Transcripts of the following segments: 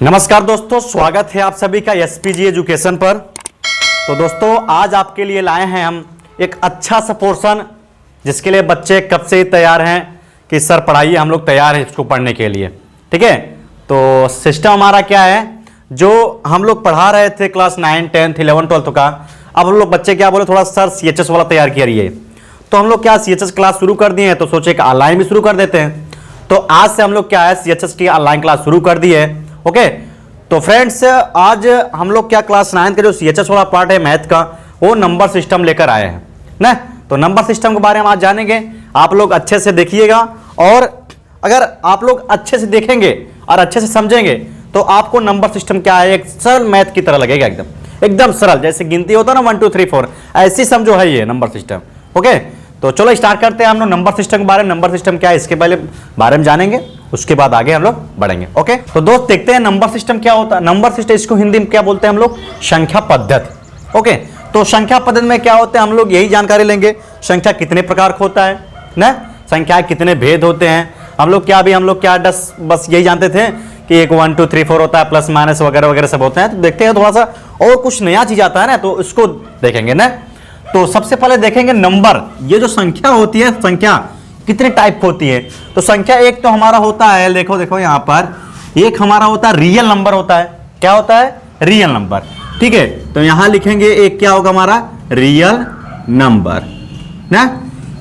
नमस्कार दोस्तों, स्वागत है आप सभी का एसपीजी एजुकेशन पर। तो दोस्तों आज आपके लिए लाए हैं हम एक अच्छा सा पोर्शन जिसके लिए बच्चे कब से ही तैयार हैं कि सर पढ़ाइए, हम लोग तैयार हैं इसको पढ़ने के लिए। ठीक है, तो सिस्टम हमारा क्या है, जो हम लोग पढ़ा रहे थे क्लास 9, 10, 11, 12 का, अब हम लोग बच्चे क्या बोले, थोड़ा सर CHS वाला तैयार करिए। तो हम लोग क्या CHS क्लास शुरू कर दिए हैं, तो सोचे कि ऑनलाइन भी शुरू कर देते हैं। तो आज से हम लोग क्या है CHS की ऑनलाइन क्लास शुरू कर दी है। ओके, तो फ्रेंड्स आज हम लोग क्या क्लास 9 का जो CHS वाला पार्ट है मैथ का, वो नंबर सिस्टम लेकर आए हैं ना। तो नंबर सिस्टम के बारे में आज जानेंगे, आप लोग अच्छे से देखिएगा। और अगर आप लोग अच्छे से देखेंगे और अच्छे से समझेंगे तो आपको नंबर सिस्टम क्या है, एक सरल मैथ की तरह लगेगा, एकदम सरल, जैसे गिनती होता है ना 1 2 3 4, ऐसी समझो है ये नंबर सिस्टम। ओके, तो चलो स्टार्ट करते हैं हम लोग नंबर सिस्टम के बारे में। नंबर सिस्टम क्या है इसके पहले बारे में जानेंगे, उसके बाद आगे हम लोग बढ़ेंगे। ओके, तो दोस्त देखते हैं नंबर सिस्टम क्या होता है। नंबर सिस्टम, इसको हिंदी में क्या बोलते हैं हम लोग, संख्या पद्धति। ओके, तो संख्या पद्धति में क्या होते हैं, हम लोग यही जानकारी लेंगे, संख्या कितने प्रकार का होता है ना, संख्या कितने भेद होते हैं। हम लोग क्या बस यही जानते थे कि एक 1 2 3 4 होता है, प्लस माइनस वगैरह वगैरह सब होते हैं। तो देखते हैं थोड़ा सा और कुछ नया चीज आता है ना, तो इसको देखेंगे ना। तो सबसे पहले देखेंगे नंबर, ये जो संख्या होती है, संख्या कितने टाइप होती है। तो संख्या एक तो हमारा होता है, देखो यहाँ पर एक हमारा होता है रियल नंबर होता है। क्या होता है, रियल नंबर। ठीक है, तो यहां लिखेंगे एक क्या होगा हमारा, रियल नंबर ना।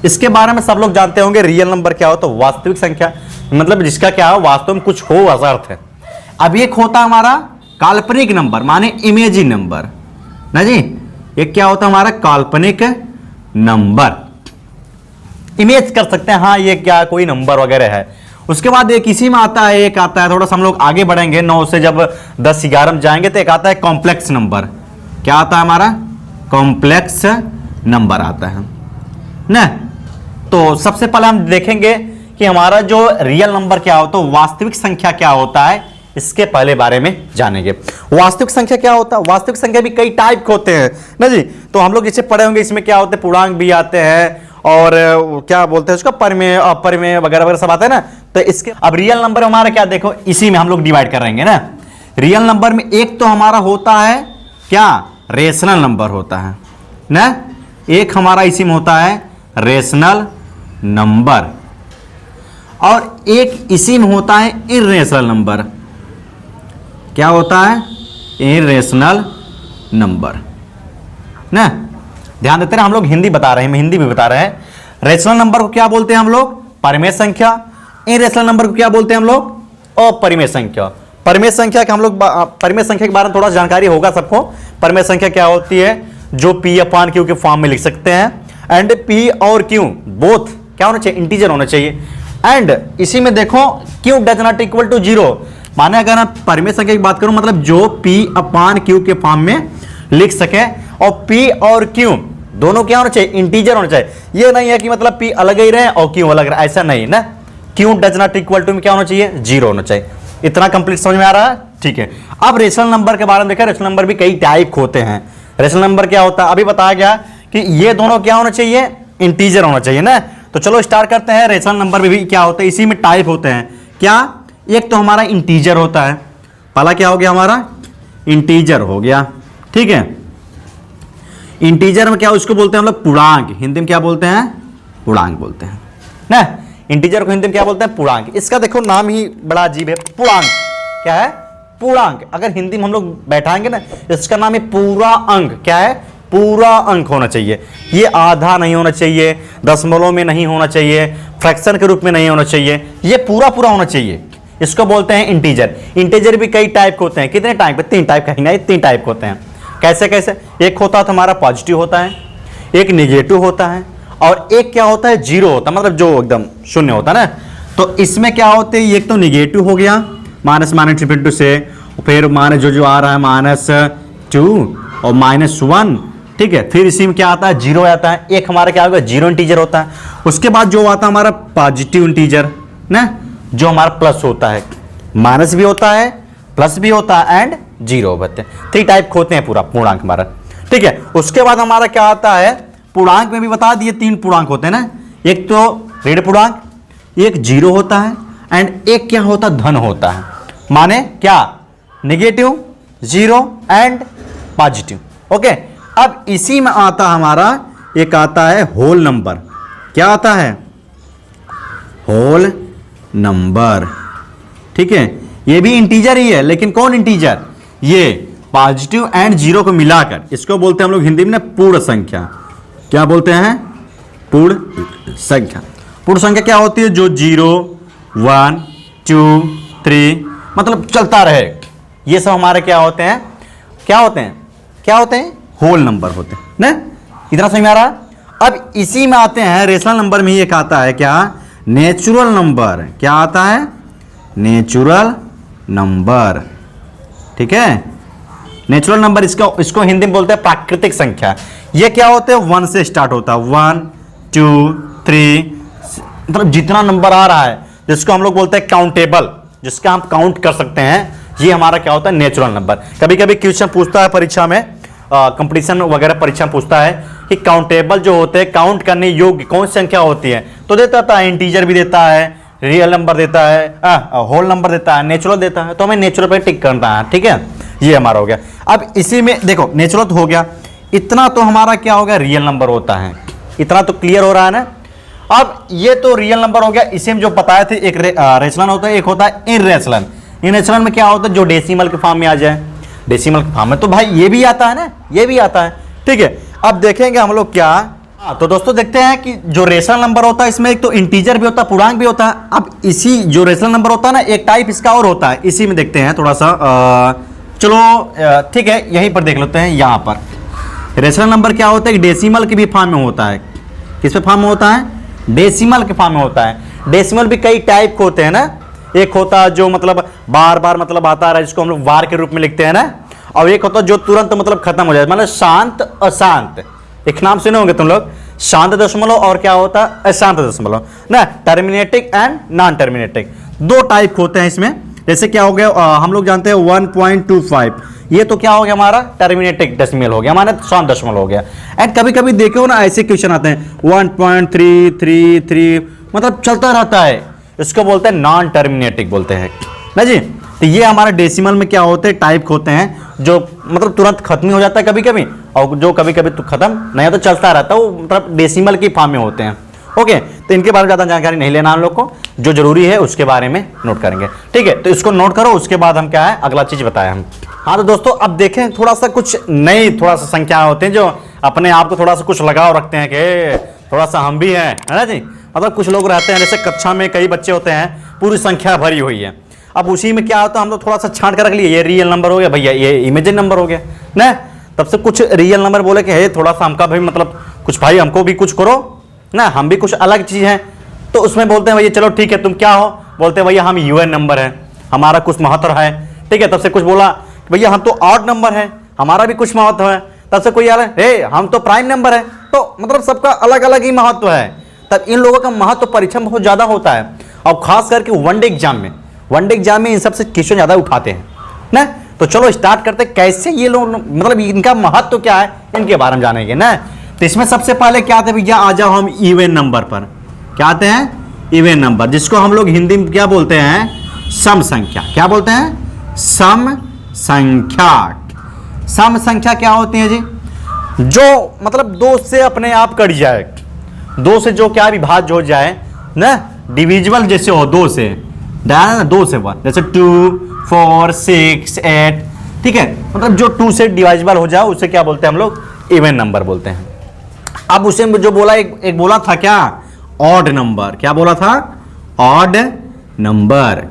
इसके बारे में सब लोग जानते होंगे, रियल नंबर क्या होता है, वास्तविक संख्या, मतलब जिसका क्या है वास्तव में कुछ हो ऐसा अर्थ है। अब एक होता है हमारा काल्पनिक नंबर, माने इमेजिन नंबर ना जी। एक क्या होता है हमारा काल्पनिक नंबर, इमेज कर सकते हैं हाँ ये क्या कोई नंबर वगैरह है। उसके बाद एक इसी में आता है, एक आता है थोड़ा सा हम लोग आगे बढ़ेंगे, 9 से जब 10 11 में जाएंगे तो एक आता है कॉम्प्लेक्स नंबर। क्या आता है हमारा, कॉम्प्लेक्स नंबर आता है ना। तो सबसे पहले हम देखेंगे कि हमारा जो रियल नंबर क्या होता है, वास्तविक संख्या क्या होता है, इसके पहले बारे में जानेंगे। वास्तविक संख्या क्या होता है, वास्तविक संख्या भी कई टाइप के होते हैं ना जी। तो हम लोग जिसे पढ़े होंगे इसमें क्या होते हैं, पूर्णांक भी आते हैं और क्या बोलते हैं उसका परिमेय, अपरिमेय वगैरह वगैरह सब आते हैं ना। तो इसके अब रियल नंबर हमारा क्या, देखो इसी में हम लोग डिवाइड कर रहेंगे ना। रियल नंबर में एक तो हमारा होता है क्या, रेशनल नंबर होता है ना। एक हमारा इसी में होता है रेशनल नंबर, और एक इसी में होता है इर्रेशनल नंबर। क्या होता है, इर्रेशनल नंबर ना। ध्यान देते हैं, हम लोग हिंदी बता रहे हैं, हिंदी भी बता रहे हैं। रेशनल नंबर को क्या बोलते हैं हम लोग, परिमेय संख्या। इर्रेशनल नंबर को क्या बोलते हैं हम लोग, अपरिमेय संख्या। परिमेय संख्या के हम लोग परिमेय संख्या के बारे में थोड़ा जानकारी होगा सबको। परिमेय संख्या क्या होती है, जो P/Q के फॉर्म में लिख सकते हैं, एंड P और Q बोथ क्या होना चाहिए, इंटीजर होना चाहिए। एंड इसी में देखो Q does not equal to 0, माने अगर आप परिमेय संख्या की बात करूं, मतलब जो P/Q के फॉर्म में लिख सके, और P और Q दोनों क्या होना चाहिए, इंटीजर होना चाहिए। ये नहीं है कि मतलब P अलग ही रहे और Q अलग रहे, ऐसा नहीं ना। Q does not equal to में क्या होना चाहिए, 0 होना चाहिए। इतना कंप्लीट समझ में आ रहा है, ठीक है। अब रेशनल नंबर के बारे में देखा, रेशनल नंबर भी कई टाइप होते हैं। रेशनल नंबर क्या होता है, अभी बताया गया कि ये दोनों क्या होना चाहिए, इंटीजर होना चाहिए ना। तो चलो स्टार्ट करते हैं। रेशनल नंबर में भी क्या होता है, इसी में टाइप होते हैं। क्या, एक तो हमारा इंटीजर होता है, पहला क्या हो गया हमारा, इंटीजर हो गया। ठीक है, इंटीजर में क्या उसको बोलते हैं हम लोग, पूर्णांक। हिंदी में क्या बोलते हैं, पूर्णांक बोलते हैं ना। इंटीजर को हिंदी में क्या बोलते हैं, पूर्णांक। इसका देखो नाम ही बड़ा अजीब है, पूर्णांक। क्या है, पूर्णांक। अगर हिंदी में हम लोग बैठाएंगे ना, इसका नाम है पूरा अंक। क्या है, पूरा अंक होना चाहिए। ये आधा नहीं होना चाहिए, दशमलव में नहीं होना चाहिए, फ्रैक्शन के रूप में नहीं होना चाहिए, ये पूरा पूरा होना चाहिए। इसको बोलते हैं इंटीजर। इंटीजर भी कई टाइप के होते हैं, कितने टाइप, 3 टाइप का ही नहीं, 3 टाइप के होते हैं। कैसे कैसे, एक होता है हमारा पॉजिटिव होता है, एक निगेटिव होता है, और एक क्या होता है, 0 होता है, मतलब जो एकदम शून्य होता है ना। तो इसमें क्या होते हैं, एक तो निगेटिव हो गया, माइनस माइनस -2 से, फिर माइनस जो आ रहा है -2 और -1। ठीक है, फिर इसी में क्या आता है, 0 आता है। एक हमारा क्या होगा, 0 इंटीजर होता है। उसके बाद जो आता है हमारा पॉजिटिव इंटीजर ना, जो हमारा प्लस होता है, माइनस भी होता है, प्लस भी होता है, एंड 0 होते हैं। 3 टाइप होते हैं पूरा पूर्णांक हमारा। ठीक है, उसके बाद हमारा क्या आता है, पूर्णांक में भी बता दिए 3 पूर्णांक होते हैं ना। एक तो ऋण पूर्णांक, एक 0 होता है, एंड एक क्या होता है, धन होता है। माने क्या, negative, zero and positive. Okay, अब इसी में आता हमारा एक आता है होल नंबर। क्या आता है? Whole number. ठीक है, ये भी इंटीजर ही है, लेकिन कौन इंटीजर? ये पॉजिटिव एंड जीरो को मिलाकर इसको बोलते हैं हम लोग हिंदी में पूर्ण संख्या। क्या बोलते हैं? पूर्ण संख्या। पूर्ण संख्या क्या होती है? जो 0, 1, 2, 3 मतलब चलता रहे, ये सब हमारे क्या होते हैं? क्या होते हैं? क्या होते हैं? होल नंबर होते हैं ना। इतना समझ में आ रहा? अब इसी में आते हैं रेशनल नंबर में ही एक आता है क्या? Natural number. क्या आता है? Natural number. ठीक है, नेचुरल नंबर इसको हिंदी में बोलते हैं प्राकृतिक संख्या। ये क्या होते हैं? 1 से स्टार्ट होता है, 1, 2, 3 मतलब जितना नंबर आ रहा है जिसको हम लोग बोलते हैं काउंटेबल, जिसका हम काउंट कर सकते हैं, ये हमारा क्या होता है? Natural number. कभी कभी क्वेश्चन पूछता है परीक्षा में, कंपटीशन वगैरह परीक्षा पूछता है कि काउंटेबल जो होते हैं, काउंट करने योग्य कौन सी संख्या होती है, तो देता है इंटीजर भी देता है, रियल नंबर देता है, होल नंबर देता है, नेचुरल देता है, तो हमें नेचुरल पे टिक करना है। ठीक है, ये हमारा हो गया। अब इसी में देखो नेचुरल तो हो गया, इतना तो हमारा क्या हो गया? रियल नंबर होता है। इतना तो क्लियर हो रहा है ना। अब ये तो रियल नंबर हो गया। इसी में जो बताए थे, एक रेशनल होता है, एक होता है इनरेशनल। इनरेशनल में क्या होता है? जो डेसिमल के फॉर्म में आ जाए, डेसिमल के फॉर्म में, तो भाई ये भी आता है ना, ये भी आता है। ठीक है, अब देखेंगे हम लोग क्या। तो दोस्तों देखते हैं कि जो रेशनल नंबर होता है इसमें एक तो इंटीजर भी होता है, पूर्णांक भी होता है। अब इसी जो रेशनल नंबर होता है ना, एक टाइप इसका और होता है, इसी में देखते हैं थोड़ा सा। चलो ठीक है, यहीं पर देख लेते हैं। यहाँ पर रेशनल नंबर क्या होता है? डेसिमल के भी फॉर्म में होता है। किस पे फॉर्म में होता है? डेसिमल के फॉर्म में होता है। डेसिमल भी कई टाइप के होते हैं ना। एक होता है जो मतलब बार बार मतलब आता है, जिसको हम लोग वार के रूप में लिखते हैं ना, और एक होता है जो तुरंत मतलब खत्म हो जाए, मतलब शांत अशांत। एक नाम सुने होंगे तुम लोग, शांत दशमलव और क्या होता है? अशांत दशमलव ना। टर्मिनेटिंग एंड नॉन टर्मिनेटिंग, दो टाइप होते हैं इसमें। जैसे क्या हो गया, हम लोग जानते हैं 1.25, ये तो क्या हो गया हमारा? टर्मिनेटिंग डेसिमल हो गया, हमारा शांत दशमलव हो गया। एंड कभी कभी देखो ना ऐसे क्वेश्चन आते हैं 1.333 मतलब चलता रहता है, इसको बोलते हैं नॉन टर्मिनेटिंग बोलते हैं ना जी। तो ये हमारे डेसिमल में क्या होते हैं? टाइप होते हैं, जो मतलब तुरंत खत्म हो जाता है कभी कभी, और जो कभी कभी तो खत्म नहीं तो चलता रहता है, वो मतलब डेसिमल की फॉर्म में होते हैं। ओके, तो इनके बारे में ज़्यादा जानकारी नहीं लेना हम लोग को, जो जरूरी है उसके बारे में नोट करेंगे। ठीक है, तो इसको नोट करो, उसके बाद हम क्या है अगला चीज़ बताएं हम। हाँ तो दोस्तों अब देखें, थोड़ा सा कुछ नई थोड़ा सा संख्या होते हैं जो अपने आप को थोड़ा सा कुछ लगाव रखते हैं कि थोड़ा सा हम भी हैं, है ना जी। मतलब कुछ लोग रहते हैं, जैसे कक्षा में कई बच्चे होते हैं, पूरी संख्या भरी हुई है। अब उसी में क्या होता है, हम लोग थोड़ा सा छांट कर रख लिए, ये रियल नंबर हो गया भैया, ये इमेजिन नंबर हो गया ना। तब से कुछ रियल नंबर बोले कि हे थोड़ा सा हमका भाई मतलब कुछ भाई हमको भी कुछ करो ना, हम भी कुछ अलग चीज़ हैं। तो उसमें बोलते हैं भैया चलो ठीक है, तुम क्या हो? बोलते हैं भैया हम यूएन नंबर है, हमारा कुछ महत्व है। ठीक है, तब से कुछ बोला भैया हम तो ऑड नंबर है, हमारा भी कुछ महत्व है। तब से कोई आ रहा है हे हम तो प्राइम नंबर है। तो मतलब सबका अलग अलग ही महत्व है। तब इन लोगों का महत्व परीक्षा में बहुत ज़्यादा होता है, और खास करके वनडे एग्जाम में इन सबसे क्वेश्चन ज़्यादा उठाते हैं ना। तो चलो स्टार्ट करते हैं, कैसे ये लोग मतलब इनका महत्व क्या है, इनके बारे में जानेंगे ना। तो इसमें सबसे पहले क्या आते हैं भैया, आ जाओ हम इवन नंबर पर। क्या आते हैं? इवन नंबर, जिसको हम लोग हिंदी में क्या बोलते हैं? सम संख्या। क्या बोलते हैं? सम संख्या। सम संख्या क्या होती है जी? जो मतलब दो से अपने आप कट जाए, दो से जो क्या विभाज्य हो जाए ना, डिविजिबल जैसे हो, दो से ना, दो से वन, जैसे 2, 4, 6, 8। ठीक है, मतलब जो 2 से डिवाइजिबल हो जाए उसे क्या बोलते हैं हम लोग? इवन नंबर बोलते हैं। अब उसे जो बोला एक बोला था क्या? Odd number. क्या बोला था? ऑड नंबर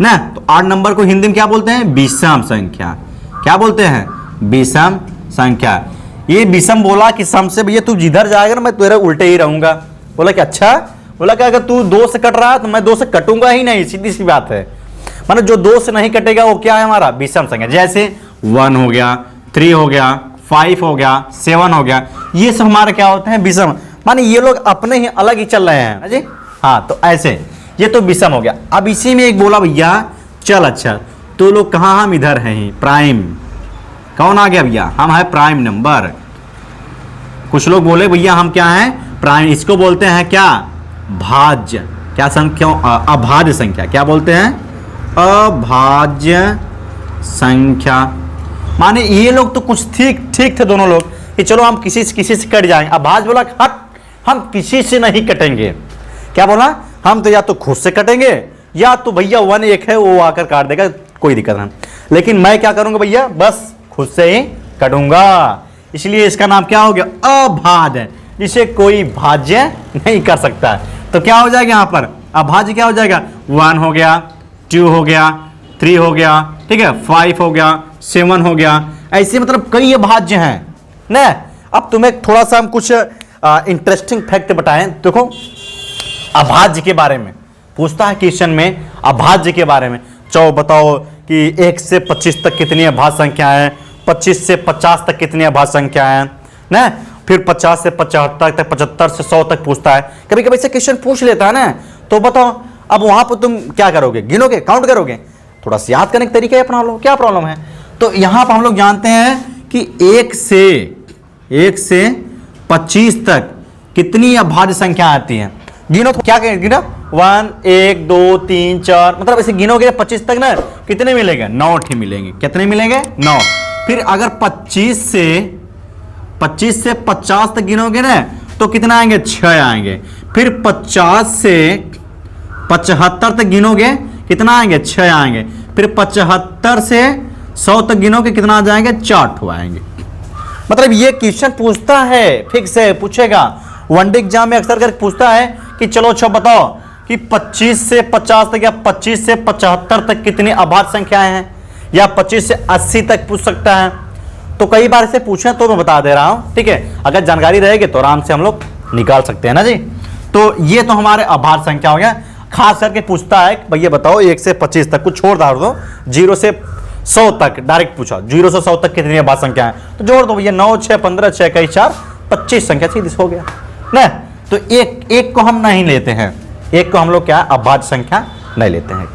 ना। तो ऑड नंबर को हिंदी में क्या बोलते हैं? विषम संख्या। क्या बोलते हैं? विषम संख्या। ये विषम बोला कि सम से भैया तू जिधर जाएगा ना मैं तेरे उल्टे ही रहूंगा। बोला कि अच्छा, बोला कि अगर तू 2 से कट रहा है तो मैं 2 से कटूंगा ही नहीं, सीधी सी बात है। मतलब जो 2 से नहीं कटेगा वो क्या है हमारा? विषम संख्या। जैसे 1 हो गया, 3 हो गया, 5 हो गया, 7 हो गया, ये सब हमारे क्या होते हैं? विषम। माने ये लोग अपने ही अलग ही चल रहे हैं जी। हाँ, तो ऐसे ये तो विषम हो गया। अब इसी में एक बोला भैया चल अच्छा तो लोग कहाँ, हम इधर हैं प्राइम। कौन आ गया भैया? हम है प्राइम नंबर। कुछ लोग बोले भैया हम क्या हैं? प्राइम। इसको बोलते हैं क्या? भाज्य। क्या संख्या? अभाज्य संख्या। क्या बोलते हैं? अभाज्य संख्या। माने ये लोग तो कुछ ठीक ठीक थे दोनों लोग कि चलो हम किसी से कट जाएंगे। अभाज्य बोला हट, हम किसी से नहीं कटेंगे। क्या बोला? हम तो या तो खुद से कटेंगे या तो भैया 1 1 है वो आकर काट देगा, कोई दिक्कत नहीं। लेकिन मैं क्या करूंगा भैया, बस खुद से ही कटूंगा। इसलिए इसका नाम क्या हो गया? अभाज्य, जिसे कोई भाज्य नहीं कर सकता। तो क्या हो जाएगा यहां पर? अभाज्य क्या हो जाएगा? 1 हो गया, 2 हो गया, 3 हो गया, ठीक है, 5 हो गया, 7 हो गया। ऐसे मतलब कई अभाज्य हैं ना। अब तुम्हें थोड़ा सा हम कुछ इंटरेस्टिंग फैक्ट बताएं। देखो अभाज्य के बारे में पूछता है क्वेश्चन में, अभाज्य के बारे में। चलो बताओ कि 1 से 25 तक कितनी अभाज्य संख्या है, 25 से 50 तक कितनी अभाज्य संख्या है ना। फिर 50 से 75 तक, 75 से 100 तक पूछता है। कभी कभी से क्वेश्चन पूछ लेता है ना। तो बताओ अब वहां पर तुम क्या करोगे? गिनोगे, काउंट करोगे? थोड़ा सा याद करने का तरीका अपना लो, क्या प्रॉब्लम है? तो यहां पर हम लोग जानते हैं कि 1 से 25 तक कितनी अभाज्य संख्या आती है। गिनो तो क्या कहेंगे? गिनो 1 1 2 3 4, मतलब ऐसे गिनोगे 25 तक ना, कितने मिलेंगे? 9 ही मिलेंगे। कितने मिलेंगे? 9। फिर अगर 25 से 50 तक गिनोगे ना तो कितना आएंगे? 6 आएंगे। फिर 50 से 75 तक गिनोगे कितना आएंगे? 6 आएंगे। फिर 75 से 100 तक गिनोगे कितना आ जाएंगे? 4 आएंगे। मतलब ये क्वेश्चन पूछता है, फिक्स है, पूछेगा। वनडे एग्जाम में अक्सर करके पूछता है कि चलो अच्छा बताओ कि 25 से 50 तक या 25 से 75 तक कितनी अभाज्य संख्याएं हैं, या 25 से 80 तक पूछ सकता है। तो कई बार से पूछे तो मैं बता दे रहा हूं, ठीक है। अगर जानकारी रहेगी तो आराम से हम लोग निकाल सकते हैं ना जी। तो ये तो हमारे अभाज्य संख्या हो गया। खास करके पूछता है भैया बताओ 1 से 25 तक, कुछ छोड़ दो, 0 से 100 तक डायरेक्ट पूछा, 0 से 100 तक कितनी अभाज्य संख्या है, तो जोड़ दो भैया, 9 6 15 6 कई 4 25 संख्या, सीधी हो गया ना। तो एक को हम नहीं लेते हैं, एक को हम लोग क्या अभाज्य संख्या नहीं लेते हैं।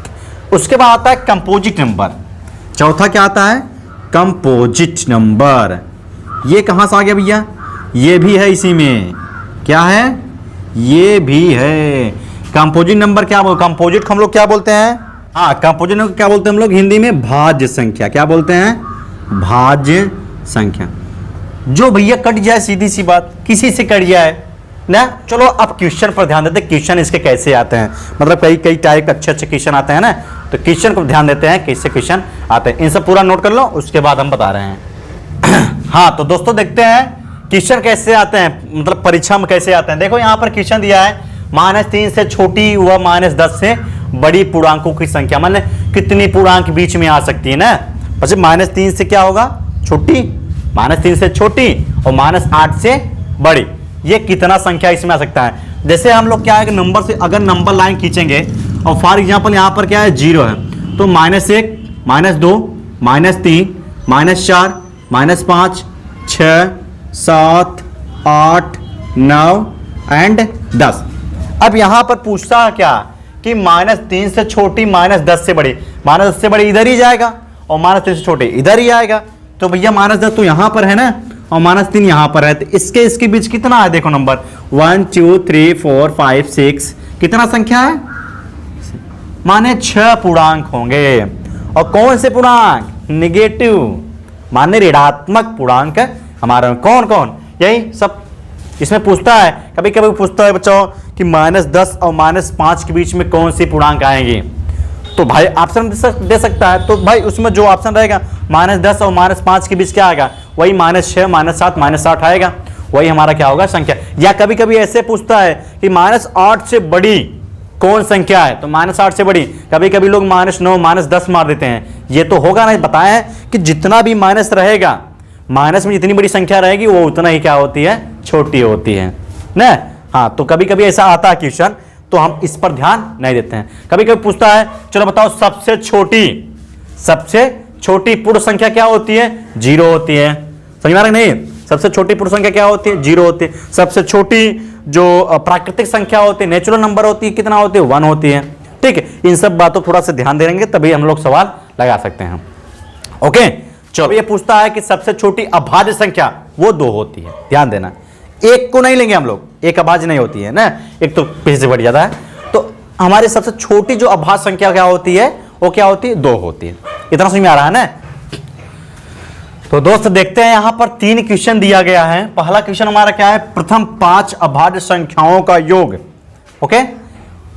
उसके बाद आता है कंपोजिट नंबर। चौथा क्या आता है? Composite number. ये कहां से आ गया भैया? ये भी है इसी में। क्या है? ये भी है। कंपोजिट नंबर क्या बोलते हैं? कंपोजिट हम लोग क्या बोलते हैं? हाँ, कंपोजिट नंबर क्या बोलते हैं हम लोग हिंदी में? भाज्य संख्या। क्या बोलते हैं? भाज्य संख्या। जो भैया कट जाए, सीधी सी बात, किसी से कट जाए ना। चलो अब क्वेश्चन पर ध्यान देते हैं, क्वेश्चन इसके कैसे आते हैं। मतलब कई टाइप के अच्छे क्वेश्चन आते हैं ना, तो क्वेश्चन को ध्यान देते हैं कैसे क्वेश्चन आते हैं। इन सब पूरा नोट कर लो, उसके बाद हम बता रहे हैं। हाँ तो दोस्तों देखते हैं क्वेश्चन कैसे आते हैं, मतलब परीक्षा में कैसे आते हैं। देखो यहाँ पर क्वेश्चन दिया है -3 से छोटी व -10 से बड़ी पूर्णांकों की संख्या, माने कितनी पूर्णांक बीच में आ सकती है ना। अच्छा -3 से क्या होगा? छोटी, -3 से छोटी और -8 से बड़ी, ये कितना संख्या इसमें आ सकता है। जैसे हम लोग क्या है कि नंबर से अगर नंबर लाइन खींचेंगे और फॉर एग्जांपल यहाँ पर क्या है 0 है, तो -1 -2 -3 -4 -5 6 7 8 9 एंड 10। अब यहाँ पर पूछता है क्या कि -3 से छोटी -10 से बड़ी, -10 से बड़ी इधर ही जाएगा और -3 से छोटी इधर ही आएगा। तो भैया -10 तो यहाँ पर है ना और -3 यहाँ पर है, तो इसके बीच कितना है? देखो नंबर 1 2 3 4 5 6, कितना संख्या है? माने 6 पूर्णांक होंगे। और कौन से पूर्णांक? निगेटिव, माने ऋणात्मक पूर्णांक हमारा। कौन कौन? यही सब इसमें पूछता है। कभी कभी पूछता है बच्चों कि -10 और -5 के बीच में कौन सी पूर्णांक आएंगी, तो भाई ऑप्शन दे सकता है। तो भाई उसमें जो ऑप्शन रहेगा -10 और -5 के बीच क्या आएगा? वही -6 -7 -8 आएगा, वही हमारा क्या होगा? संख्या। या कभी कभी ऐसे पूछता है कि -8 से बड़ी कौन संख्या है, तो -8 से बड़ी। कभी कभी लोग -9 -10 मार देते हैं, ये तो होगा नहीं। बताया कि जितना भी माइनस रहेगा, माइनस में जितनी बड़ी संख्या रहेगी वो उतना ही क्या होती है? छोटी होती है ना। हाँ तो कभी कभी ऐसा आता है क्वेश्चन, तो हम इस पर ध्यान नहीं देते हैं। कभी कभी पूछता है चलो बताओ सबसे छोटी पूर्ण संख्या क्या होती है? 0 होती है। समझ में आ रहा नहीं? सबसे छोटी पूर्ण संख्या क्या होती है? 0 होती है। सबसे छोटी जो प्राकृतिक संख्या होती है, नेचुरल नंबर होती है, कितना होती है? 1 होती है। ठीक है, इन सब बातों थोड़ा सा ध्यान देंगे तभी हम लोग सवाल लगा सकते हैं। ओके चलो, ये पूछता है कि सबसे छोटी अभाज्य संख्या वो 2 होती है। ध्यान देना, एक को नहीं लेंगे हम लोग, एक अभाज्य नहीं होती है ना, एक तो पीछे से बढ़ जाता है। तो हमारी सबसे छोटी जो अभाज्य संख्या क्या होती है? वो क्या होती है? 2 होती है। इतना समझ में आ रहा है ना। तो दोस्त देखते हैं यहां पर 3 क्वेश्चन दिया गया है। पहला क्वेश्चन हमारा क्या है, प्रथम 5 अभाज्य संख्याओं का योग। ओके,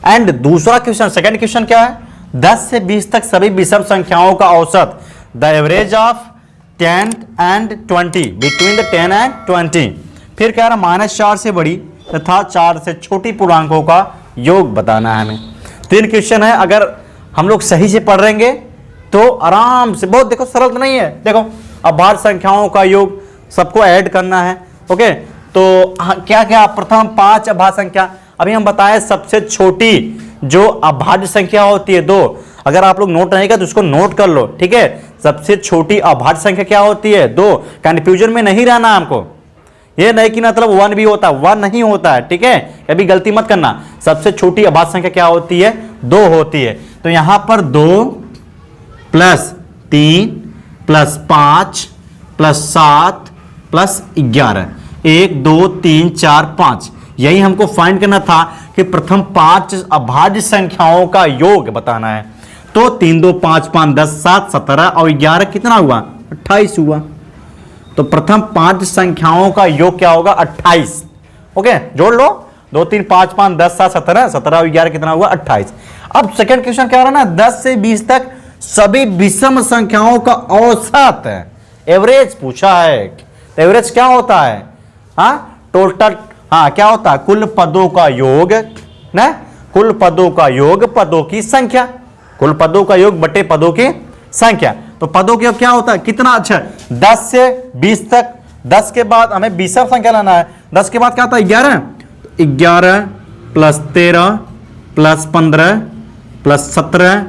एंड दूसरा क्वेश्चन, सेकंड क्वेश्चन क्या है, 10 से 20 तक सभी विषम संख्याओं का औसत, the average of 10 and 20, between the 10 and 20। फिर क्या है, -4 से बड़ी तथा 4 से छोटी पूर्णांकों का योग बताना है हमें। 3 क्वेश्चन है, अगर हम लोग सही से पढ़ लेंगे तो आराम से, बहुत देखो सरल तो नहीं है, देखो अभाज्य संख्याओं का योग सबको ऐड करना है। ओके, तो क्या क्या, प्रथम 5 अभाज्य संख्या, अभी हम बताएं सबसे छोटी जो अभाज्य संख्या होती है 2। अगर आप लोग नोट नहीं कर तो उसको नोट कर लो, ठीक है। सबसे छोटी अभाज्य संख्या क्या होती है, 2। कंफ्यूजन में नहीं रहना हमको, ये नहीं कि मतलब 1 भी होता है, 1 नहीं होता है, ठीक है, कभी गलती मत करना। सबसे छोटी अभाज्य संख्या क्या होती है, 2 होती है। तो यहां पर 2 + 3 + 5 + 7 + 11, 1 2 3 4 5, यही हमको फाइंड करना था कि प्रथम 5 अभाज्य संख्याओं का योग बताना है। तो 3 2 5 5 10 7 17 और 11 कितना हुआ, 28 हुआ। तो प्रथम 5 संख्याओं का योग क्या होगा, 28। ओके, जोड़ लो, 2 3 5 5 10 7 17, 17 और 11 कितना हुआ, 28। अब सेकंड क्वेश्चन क्या हो रहा है ना, 10 से 20 तक सभी विषम संख्याओं का औसत है, एवरेज पूछा है। तो एवरेज क्या होता है, टोटल, क्या होता है, कुल पदों का योग ना, कुल पदों का योग, पदों की संख्या, कुल पदों का योग बटे पदों की संख्या। तो पदों के क्या होता है, कितना, अच्छा 10 से 20 तक, 10 के बाद हमें विषम संख्या लाना है। 10 के बाद क्या आता है, 11, 11 + 13 + 15 + 17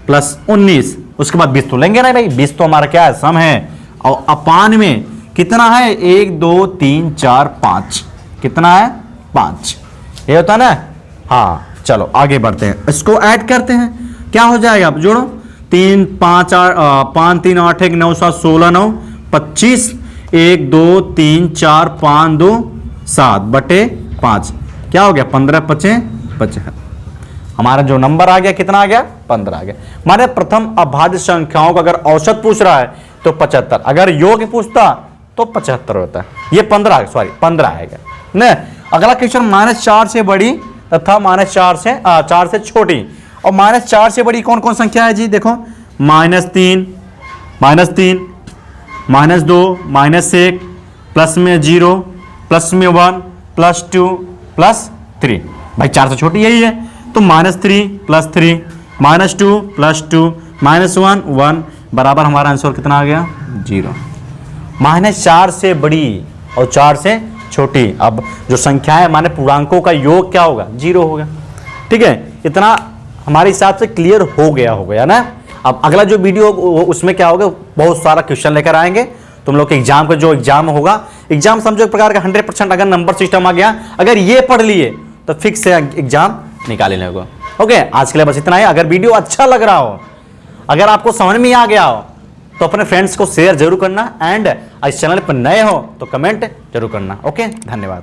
+ 19, उसके बाद 20 तो लेंगे ना भाई, 20 तो हमारा क्या है, सम है। और अपान में कितना है, 1 2 3 4 5, कितना है, 5, ये होता है ना। हाँ चलो आगे बढ़ते हैं, इसको ऐड करते हैं, क्या हो जाएगा, अब जोड़ो, 3 5 5 3 8 1 9 7 16 9 25, 1 2 3 4 5 2 7 बटे 5, क्या हो गया, 15 5 75। हमारा जो नंबर आ गया कितना आ गया, 15 आ गया। हमारे प्रथम अभाज्य संख्याओं का अगर औसत पूछ रहा है तो 75, अगर योग पूछता तो 75 होता है। ये 15 आएगा ना। अगला क्वेश्चन, -4 से बड़ी तथा -4 से 4 से छोटी। और -4 से बड़ी कौन कौन संख्या है जी, देखो, -3 -2 -1 प्लस में 0 प्लस में 1 +2 +3, भाई 4 से छोटी यही है। तो -3 + 3 -2 +2 -1 1 बराबर हमारा आंसर कितना आ गया, 0। -4 से बड़ी और 4 से छोटी, अब जो संख्या है माने पूर्णांकों का योग क्या होगा, 0 होगा, ठीक है। इतना हमारे हिसाब से क्लियर हो गया ना। अब अगला जो वीडियो उसमें क्या होगा, बहुत सारा क्वेश्चन लेकर आएंगे। तुम लोग के एग्जाम का जो एग्जाम होगा, एग्जाम समझो एक प्रकार का 100% अगर नंबर सिस्टम आ गया, अगर ये पढ़ लिए तो फिक्स है एग्जाम निकाल लेने को। ओके, आज के लिए बस इतना ही। अगर वीडियो अच्छा लग रहा हो, अगर आपको समझ में आ गया हो तो अपने फ्रेंड्स को शेयर जरूर करना, एंड इस चैनल पर नए हो तो कमेंट जरूर करना। ओके, धन्यवाद।